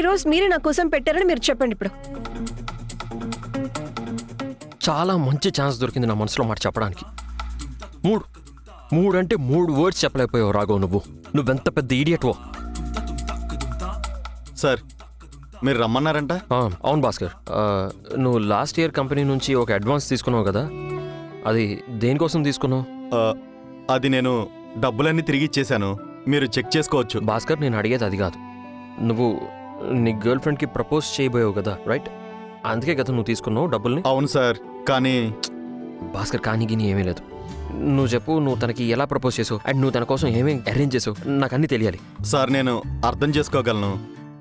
రోజు మీరే నా కోసం పెట్టారని మీరు చెప్పండి ఇప్పుడు. చాలా మంచి ఛాన్స్ దొరికింది నా మనసులో మాట చెప్పడానికి. మూడు అంటే 3 వర్డ్స్ చెప్పలేకపోయావు రాఘవ్. నువ్వెంత పెద్ద ఈడియట్వో. సార్ మీరు రమ్మన్నారంట? అవును భాస్కర్, నువ్వు లాస్ట్ ఇయర్ కంపెనీ నుంచి ఒక అడ్వాన్స్ తీసుకున్నావు కదా, అది దేనికోసం తీసుకున్నావు? అది నేను డబ్బులన్నీ తిరిగి ఇచ్చేశాను, మీరు చెక్ చేసుకోవచ్చు. భాస్కర్, నేను అడిగేది అది కాదు. నువ్వు నీ గర్ల్ ఫ్రెండ్కి ప్రపోజ్ చేయబోయావు కదా, రైట్? అందుకే కదా నువ్వు తీసుకున్నావు డబ్బుల్ని? అవును సార్, కానీ భాస్కర్, కానీ గిని ఏమీ లేదు. నువ్వు చెప్పు, నువ్వు తనకి ఎలా ప్రపోజ్ చేసావు అండ్ నువ్వు తన కోసం ఏమేమి అరేంజ్ చేసావు, నాకు అన్నీ తెలియాలి. సార్ నేను అర్థం చేసుకోగలను,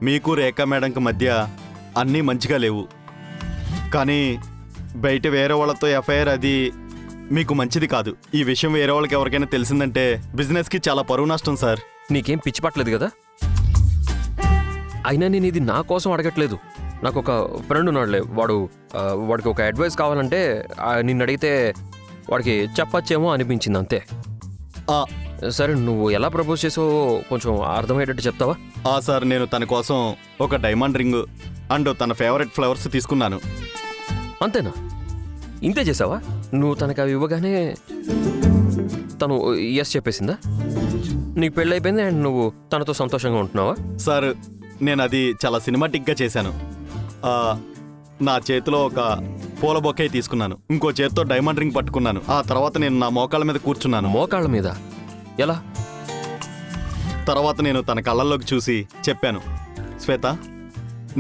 మీకు రేఖా మేడంకి మధ్య అన్నీ మంచిగా లేవు, కానీ బయట వేరే వాళ్ళతో ఎఫ్ఐఆర్ అది మీకు మంచిది కాదు. ఈ విషయం వేరే వాళ్ళకి ఎవరికైనా తెలిసిందంటే బిజినెస్కి చాలా పరువు నష్టం సార్. నీకేం పిచ్చి పట్టలేదు కదా? అయినా నేను ఇది నా కోసం అడగట్లేదు. నాకు ఒక ఫ్రెండ్ ఉన్నాడులే, వాడికి ఒక అడ్వైస్ కావాలంటే నిన్ను అడిగితే వాడికి చెప్పచ్చేమో అనిపించింది, అంతే. సరే, నువ్వు ఎలా ప్రపోజ్ చేసావో కొంచెం అర్థమయ్యేటట్టు చెప్తావా? సార్ నేను తన కోసం ఒక డైమండ్ రింగ్ అండ్ తన ఫేవరెట్ ఫ్లవర్స్ తీసుకున్నాను. అంతేనా? ఇంతే చేసావా? నువ్వు తనకు అవి ఇవ్వగానే తను ఎస్ చెప్పేసిందా? నీకు పెళ్ళైపోయింది అండ్ నువ్వు తనతో సంతోషంగా ఉంటున్నావా? సార్ నేను అది చాలా సినిమాటిక్గా చేశాను. నా చేతిలో ఒక పూల బొకే తీసుకున్నాను, ఇంకో చేతితో డైమండ్ రింగ్ పట్టుకున్నాను. ఆ తర్వాత నేను నా మోకాళ్ళ మీద కూర్చున్నాను. మోకాళ్ళ మీద ఎలా? తర్వాత నేను తన కళ్ళల్లోకి చూసి చెప్పాను, శ్వేత,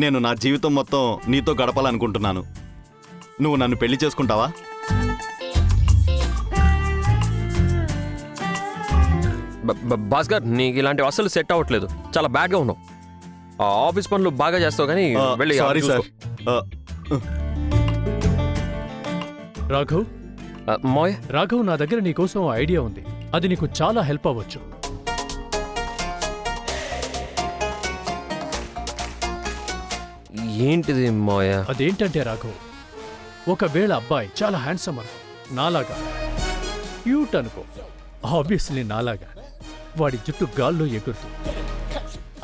నేను నా జీవితం మొత్తం నీతో గడపాలనుకుంటున్నాను, నువ్వు నన్ను పెళ్లి చేసుకుంటావా? భాస్కర్, నీకు ఇలాంటివి అసలు సెట్ అవ్వట్లేదు, చాలా బ్యాడ్గా ఉన్నావు. ఆఫీస్ పనులు బాగా చేస్తావు కానీ వెళ్ళి. Sorry sir. రాఘవ్, మోయ్, రాఘవ్, నా దగ్గర నీకోసం ఐడియా ఉంది, అది నీకు చాలా హెల్ప్ అవ్వచ్చు. ఏంటిది మోయ? అదేంటంటే రాఘవ్, ఒకవేళ అబ్బాయి చాలా హ్యాండ్సమ్ అనుకో, నాలాగా క్యూట్ అనుకో, ఆబ్వియస్లీ నాలాగా వాడి జుట్టు గాల్లో ఎగురుతుంది,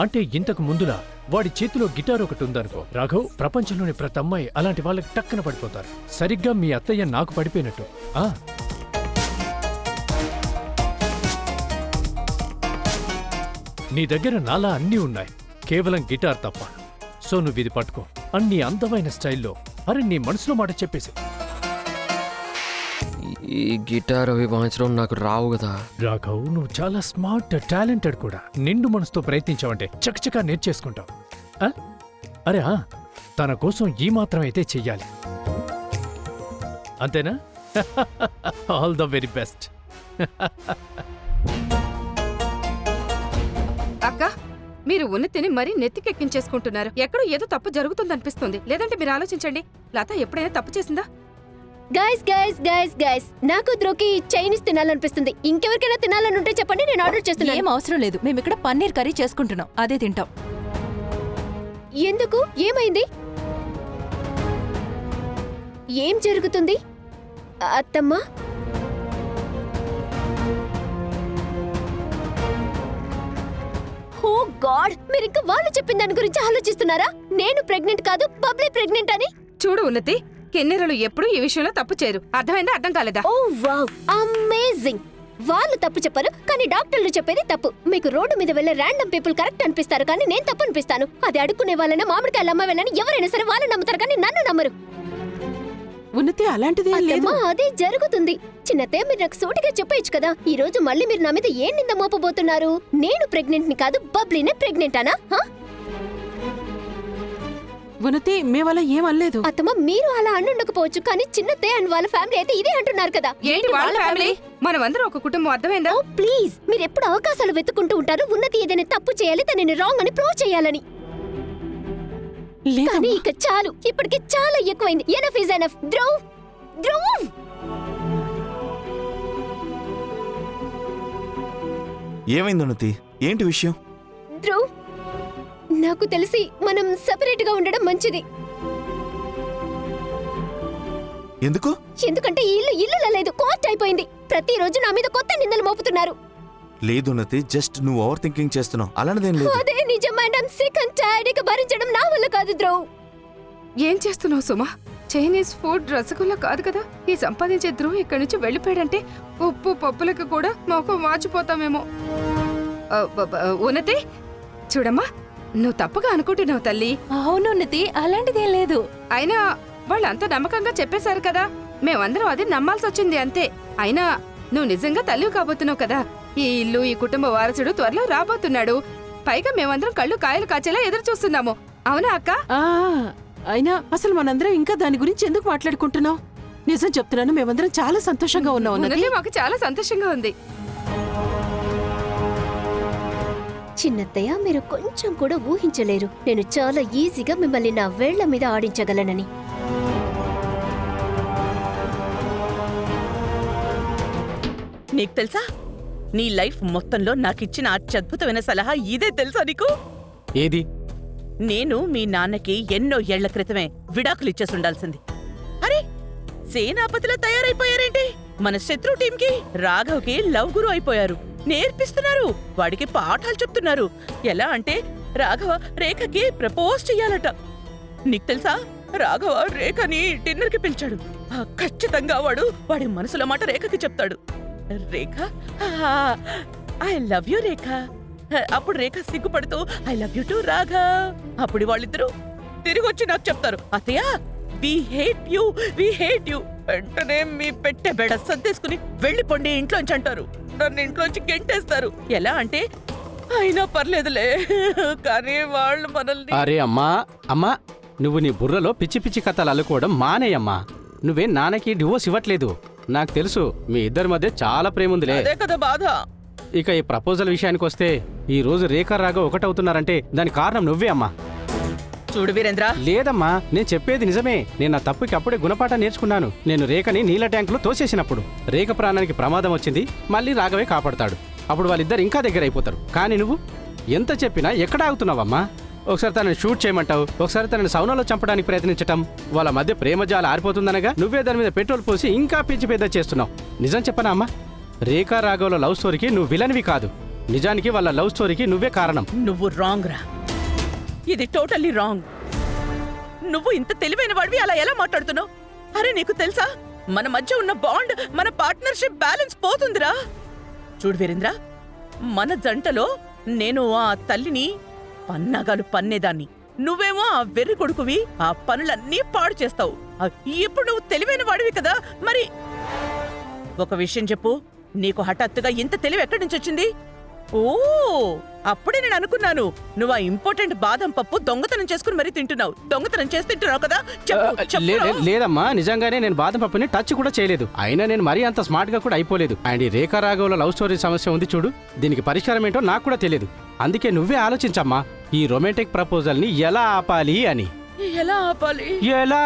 అంటే ఇంతకు ముందులా వాడి చేతిలో గిటార్ ఒకటి ఉందనుకో రాఘవ్, ప్రపంచంలోని ప్రతి అమ్మాయి అలాంటి వాళ్ళకి టక్కన పడిపోతారు, సరిగ్గా మీ అత్తయ్య నాకు పడిపోయినట్టు. నీ దగ్గర నాలా అన్నీ ఉన్నాయి, కేవలం గిటార్ తప్ప. సో నువ్వు ఇది పట్టుకో, అన్ని అందమైన స్టైల్లో. అరే, నీ మనసులో మాట చెప్పేసి. ఈ గిటార్ అవి వాయించడం నాకు రావు కదా రాఘవ్, నువ్వు చాలా స్మార్ట్, టాలెంటెడ్ కూడా. నిండు మనసుతో ప్రయత్నించావంటే చకచకా నేర్చేసుకుంటావు. అరే తన కోసం ఈ మాత్రం అయితే చెయ్యాలి, అంతేనా? All the very best. అక్క, మీరు ఉన్నతిని మరీ నెత్తికెక్కించేసుకుంటున్నారు. ఎక్కడో ఏదో తప్పు జరుగుతుందనిపిస్తుంది. లేదంటే మీరు ఆలోచించండి, లత ఎప్పుడైనా తప్పు చేసిందా? గైస్ గైస్ గైస్ గైస్ నాకు ద్రోకి చైనీస్ తినాలనిపిస్తుంది. ఇంకెవరికైనా తినాలని ఉంటే చెప్పండి, నేను ఆర్డర్ చేస్తున్నాను. ఏం అవసరం లేదు, మేము ఇక్కడ పన్నీర్ కర్రీ చేసుకుంటున్నాం, అదే తింటాం. ఎందుకు? ఏమైంది? ఏం జరుగుతుంది అత్తమ్మా? ఓ గాడ్, మీరు ఇంకా వాళ్ళు చెప్పిన దాని గురించి ఆలోచిస్తున్నారా? నేను ప్రెగ్నెంట్ కాదు, బబ్లీ ప్రెగ్నెంట్ అని. చూడు ఉన్నతి, కిన్నెరలు ఎప్పుడూ ఈ విషయంలో తప్పు చేయరు. అర్థమైందా? అర్థం కాలేదా? ఓ వావ్, అమేజింగ్. వాళ్ళు తప్పు చెప్పరు, కానీ డాక్టర్లు చెప్పేది తప్పు. మీకు రోడ్డు మీద వెళ్ళే ర్యాండమ్ పీపుల్ కరెక్ట్ అనిపిస్తారు, కానీ నేను తప్పు అనిపిస్తాను. అది అడుక్కునే వాళ్ళని, మామిడికాయలు అమ్మ వెళ్ళని ఎవరైనా సరే వాళ్ళు నమ్ముతారు, కానీ నన్ను నమ్మరు. ఉన్నతి అలాంటిది లేదు. అదే జరుగుతుంది. చిన్నతే, మీరు నాకు సూటిగా చెప్పేయచ్చు కదా. ఈ రోజు మళ్ళీ మీరు నా మీద ఏం నింద మోపబోతున్నారు? నేను ప్రెగ్నెంట్ ని కాదు, బబ్లీనే ప్రెగ్నెంట్ అనా? ఉన్నతి, మేవల్ల ఏం అనలేదు. అత్తమ్మ, మీరు అలా అండుండకపోవచ్చు, కానీ చిన్నతే అండ్ వాళ్ళ ఫ్యామిలీ అయితే ఇదే అంటున్నారు కదా. ఏంటి వాళ్ళ ఫ్యామిలీ? మనమందరం ఒక కుటుంబం, అర్థమైందా? ఓ ప్లీజ్, మీరు ఎప్పుడు అవకాశాలు వెతుకుంటూ ఉంటారు. ఉన్నతి ఏదైనా తప్పు చేయాలి, తనని రాంగ్ అని ప్రూవ్ చేయాలని. కానీ ఇక చాలు, ఇప్పటికి చాలా ఎక్కువైంది. Enough is enough. Dhruv, Dhruv, ఏమైంది ఉన్నతి? ఏంటి విషయం? ధ్రువ్, నాకు తెలిసి మనం సెపరేట్ గా ఉండడం మంచిది. ఎందుకు? ఎందుకంటే ఈ ఇల్లులా లేదు, కోర్ట్ అయిపోయింది. ప్రతిరోజు నా మీద కొత్త నిందలు మోపుతున్నారు. లేదు ఉన్నతి, జస్ట్ నువ్వు ఓవర్ థింకింగ్ చేస్తున్నావు, అలాంటిదేం లేదు. అదే నిజం and I'm sick and tired. ఇక భరించడం నా వల్ల కాదు ధ్రువ్. ఏం చేస్తున్నావు సుమా? చైనీస్ ఫుడ్ రసగుల్లా కాదు కదా. ఈ సంపాదించే ధ్రువ్ ఇక్కడి నుంచి వెళ్ళిపోయాడంటే ఉప్పు పప్పులకు కూడా మొఖం వాచిపోతామేమో. ఉన్నతి చూడమ్మా, నువ్వు తప్పగా అనుకుంటున్నావు తల్లి. అవును ఉన్నతి, అలాంటిదేం లేదు. అయినా వాళ్ళంతా నమ్మకంగా చెప్పేశారు కదా, మేమందరం అది నమ్మాల్సి వచ్చింది అంతే. అయినా నువ్వు నిజంగా తల్లివి కాబోతున్నావు కదా. ఈ ఇల్లు, ఈ కుటుంబ వారసుడు త్వరలో రాబోతున్నాడు. పైగా మేమందరం కళ్ళు కాయలు కాచేలా ఎదురు చూస్తున్నాము. అవునా అక్క? ఆ, అయినా అసలు మనందరం ఇంకా దాని గురించి ఎందుకు మాట్లాడుకుంటున్నాం? నిజం చెప్తున్నాను, మేమందరం చాలా సంతోషంగా ఉన్నాం ఉన్నతి. ఉన్నతి, మాకు చాలా సంతోషంగా ఉంది. చిన్నత్తయ్య, మీరు కొంచెం కూడా ఊహించలేరు నేను చాలా ఈజీగా మిమ్మల్ని నా వేళ్ల మీద ఆడించగలనని. నీకు తెలుసా, నీ లైఫ్ మొత్తంలో నాకిచ్చిన అత్యద్భుతమైన సలహా ఇదే తెలుసా నీకు? ఏది? నేను మీ నాన్నకి ఎన్నో ఏళ్ల క్రితమే విడాకులు ఇచ్చేసుండాల్సింది. అరే, సేనాపతిలా తయారైపోయారేంటి? మన శత్రు టీంకి రాఘవ్కి లవ్ గురు అయిపోయారు. నేర్పిస్తున్నారు, వాడికి పాఠాలు చెప్తున్నారు. ఎలా అంటే రాఘవ రేఖకి ప్రపోజ్ చెయ్యాలట. నీకు తెలుసా, రాఘవ రేఖని డిన్నర్కి పిలిచాడు. ఖచ్చితంగా వాడి మనసులో మాట రేఖకి చెప్తాడు. Rekha, I love you Rekha. అప్పుడు రేఖ సిగ్గుపడుతూ I love you too Raghav. అప్పుడు వాళ్ళిద్దరూ తిరిగి వచ్చి నాకు చెప్తారు, అత్తయ్య we hate you, we hate you. వెంటనే మీ పెట్టే బెడ సర్దేసుకుని వెళ్ళిపోండి ఇంట్లోంచి అంటారు. నన్ను ఇంట్లోంచి గెంటేస్తారు. ఎలా అంటే అయినా పర్లేదులే, కానీ వాళ్ళు మనల్ని. అరే అమ్మా, నువ్వు నీ బుర్రలో పిచ్చి పిచ్చి కథలు అల్లుకోవడం మానేయమ్మా. నువ్వేం నాన్నకి డివోర్స్ ఇవ్వట్లేదు. నాకు తెలుసు మీ ఇద్దరి మధ్య చాలా ప్రేమ ఉందిలే. అదే కదా బాధ. ఇక ఈ ప్రపోజల్ విషయానికి వస్తే, ఈ రోజు రేఖా రాఘవ్ ఒకటవుతున్నారంటే దానికి కారణం నువ్వే అమ్మా. చూడు వీరేంద్ర, లేదమ్మా, నేను చెప్పేది నిజమే. నేను నా తప్పుకి అప్పుడే గుణపాఠం నేర్చుకున్నాను. నేను రేఖని నీళ్ళ ట్యాంకులో తోసేసినప్పుడు రేఖ ప్రాణానికి ప్రమాదం వచ్చింది. మళ్ళీ రాఘవే కాపాడతాడు. అప్పుడు వాళ్ళిద్దరు ఇంకా దగ్గర అయిపోతారు. కానీ నువ్వు ఎంత చెప్పినా ఎక్కడ ఆగుతున్నావమ్మా? ఒకసారి తనని షూట్ చేయమంటావు, ఒకసారి తనని సౌనాలో చంపడానికి ప్రయత్నించటం. వాళ్ళ మధ్య ప్రేమజాలు ఆరిపోతుందనగా నువ్వే దాని మీద పెట్రోల్ పోసి ఇంకా పిచ్చి పెద్ద చేస్తున్నావు. నిజం చెప్పనా అమ్మా, రేఖా రాఘవ్ల లవ్ స్టోరీకి నువ్వు విలన్వి కాదు. నిజానికి వాళ్ళ లవ్ స్టోరీకి నువ్వే కారణం. నువ్వు రాంగ్ రా. ఇది టోటల్లీ రాంగ్. నువ్వు ఇంత తెలివైన వాడివి అలా ఎలా మాట్లాడుతున్నావు? అరే, నీకు తెలుసా, మన మధ్య ఉన్న బాండ్, మన పార్ట్నర్షిప్ బ్యాలెన్స్ పోతుందిరా. చూడు వీరేంద్ర, మన జంటలో నేను ఆ తల్లిని పన్నాగాలు పన్నేదాన్ని, నువ్వేమో ఆ వెర్రి కొడుకువి, ఆ పనులన్నీ పాడు చేస్తావు. ఇప్పుడు నువ్వు తెలివైన వాడివి కదా. మరి ఒక విషయం చెప్పు, నీకు హఠాత్తుగా ఇంత తెలివి ఎక్కడి నుంచి వచ్చింది? ఓ, అప్పుడే నేను అనుకున్నాను నువ్వు ఆ ఇంపార్టెంట్ బాదం పప్పు దొంగతనం చేసుకుని మరీ తింటున్నావు. దొంగతనం చేసి తింటున్నావు కదా. లేదమ్మా, నిజంగానే నేను బాదం పప్పుని టచ్ కూడా చేయలేదు. అయినా నేను మరీ అంత స్మార్ట్ గా కూడా అయిపోలేదు. అండ్ ఈ రేఖా రాఘవ్ల లవ్ స్టోరీ సమస్య ఉంది చూడు, దీనికి పరిష్కారం ఏంటో నాకు కూడా తెలియదు. అందుకే నువ్వే ఆలోచించమ్మా, ఈ రొమాంటిక్ ప్రపోజల్ ని ఎలా ఆపాలి అని. ఎలా ఆపాలి? ఎలా